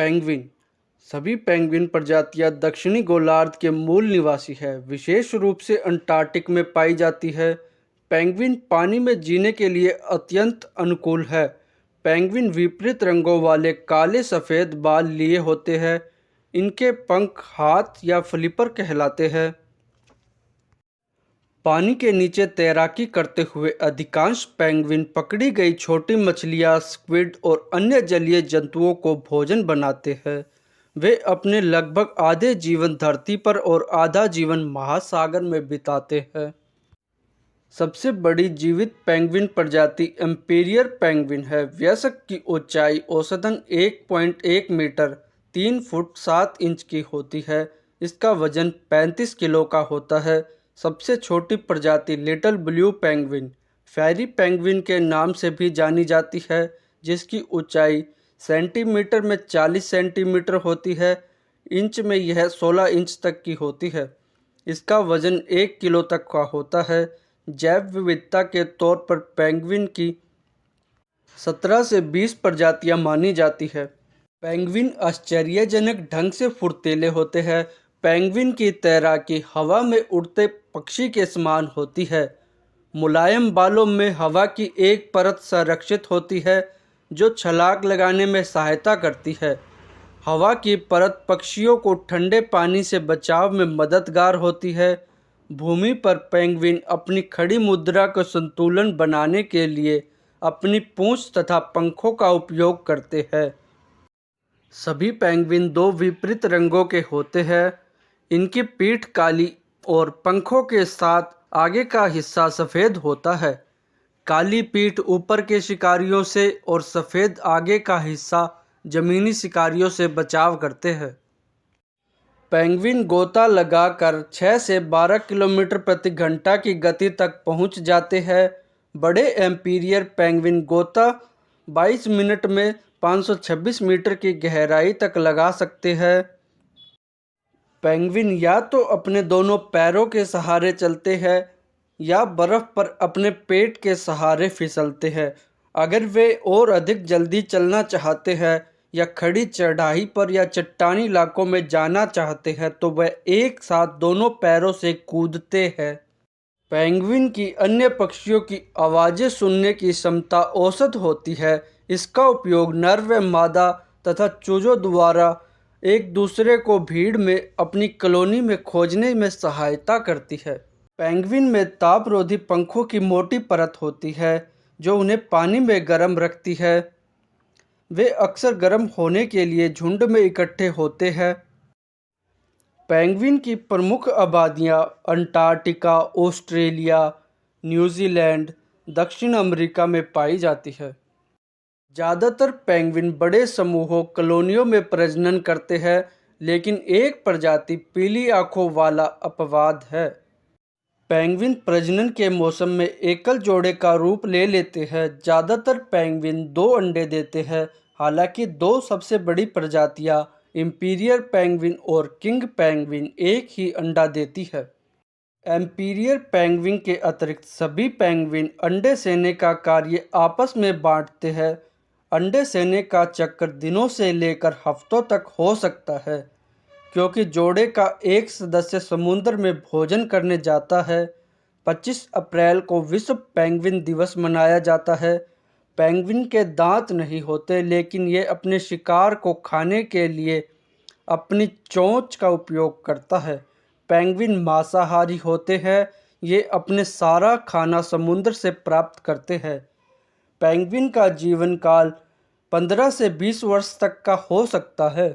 Penguin. सभी penguin प्रजातियां दक्षिणी गोलार्ध के मूल निवासी है, विशेष रूप से अंटार्कटिक में पाई जाती है। पेंगुइन पानी में जीने के लिए अत्यंत अनुकूल है। पेंगुइन विपरीत रंगों वाले काले सफ़ेद बाल लिए होते हैं। इनके पंख हाथ या फ्लिपर कहलाते हैं। पानी के नीचे तैराकी करते हुए अधिकांश पेंगुइन पकड़ी गई छोटी मछलियां, स्क्विड और अन्य जलीय जंतुओं को भोजन बनाते हैं। वे अपने लगभग आधे जीवन धरती पर और आधा जीवन महासागर में बिताते हैं। सबसे बड़ी जीवित पेंगुइन प्रजाति एम्पीरियर पेंगुइन है। वयस्क की ऊंचाई औसतन 1.1 मीटर 3 फुट 7 इंच की होती है। इसका वजन 35 किलो का होता है। सबसे छोटी प्रजाति लिटिल ब्लू पेंगुइन फेरी पेंगुइन के नाम से भी जानी जाती है, जिसकी ऊंचाई सेंटीमीटर में 40 सेंटीमीटर होती है। इंच में यह 16 इंच तक की होती है। इसका वजन 1 किलो तक का होता है। जैव विविधता के तौर पर पेंगुइन की 17 से 20 प्रजातियां मानी जाती है। पेंगुइन आश्चर्यजनक ढंग से फुर्तीले होते हैं। पेंगुइन की तैराकी हवा में उड़ते पक्षी के समान होती है। मुलायम बालों में हवा की एक परत संरक्षित होती है, जो छलांग लगाने में सहायता करती है। हवा की परत पक्षियों को ठंडे पानी से बचाव में मददगार होती है। भूमि पर पेंगुइन अपनी खड़ी मुद्रा का संतुलन बनाने के लिए अपनी पूंछ तथा पंखों का उपयोग करते हैं। सभी पेंगुइन दो विपरीत रंगों के होते हैं। इनकी पीठ काली और पंखों के साथ आगे का हिस्सा सफ़ेद होता है। काली पीठ ऊपर के शिकारियों से और सफ़ेद आगे का हिस्सा जमीनी शिकारियों से बचाव करते हैं। पेंगुइन गोता लगाकर 6 से 12 किलोमीटर प्रति घंटा की गति तक पहुंच जाते हैं। बड़े एम्पीरियर पेंगुइन गोता 22 मिनट में 526 मीटर की गहराई तक लगा सकते हैं। पेंगुइन या तो अपने दोनों पैरों के सहारे चलते हैं या बर्फ पर अपने पेट के सहारे फिसलते हैं। अगर वे और अधिक जल्दी चलना चाहते हैं या खड़ी चढ़ाई पर या चट्टानी इलाकों में जाना चाहते हैं तो वे एक साथ दोनों पैरों से कूदते हैं। पेंगुइन की अन्य पक्षियों की आवाज़ें सुनने की क्षमता औसत होती है। इसका उपयोग नर व मादा तथा चूजों द्वारा एक दूसरे को भीड़ में अपनी कॉलोनी में खोजने में सहायता करती है। पेंगुइन में तापरोधी पंखों की मोटी परत होती है, जो उन्हें पानी में गर्म रखती है। वे अक्सर गर्म होने के लिए झुंड में इकट्ठे होते हैं। पेंगुइन की प्रमुख आबादियां अंटार्कटिका, ऑस्ट्रेलिया, न्यूजीलैंड, दक्षिण अमेरिका में पाई जाती है। ज़्यादातर पेंगुइन बड़े समूहों कॉलोनियों में प्रजनन करते हैं, लेकिन एक प्रजाति पीली आंखों वाला अपवाद है। पेंगुइन प्रजनन के मौसम में एकल जोड़े का रूप ले लेते हैं। ज़्यादातर पेंगुइन 2 अंडे देते हैं। हालांकि 2 सबसे बड़ी प्रजातियां इंपीरियर पेंगुइन और किंग पेंगुइन एक ही अंडा देती है। एम्पीरियर पेंगुइन के अतिरिक्त सभी पेंगुइन अंडे सेने का कार्य आपस में बांटते हैं। अंडे सेने का चक्र दिनों से लेकर हफ्तों तक हो सकता है। क्योंकि जोड़े का एक सदस्य समुद्र में भोजन करने जाता है। 25 अप्रैल को विश्व पेंगुइन दिवस मनाया जाता है। पेंगुइन के दांत नहीं होते, लेकिन ये अपने शिकार को खाने के लिए अपनी चोंच का उपयोग करता है। पेंगुइन मांसाहारी होते हैं। ये अपने सारा खाना समुद्र से प्राप्त करते हैं। पेंगुइन का जीवन काल 15 से 20 वर्ष तक का हो सकता है।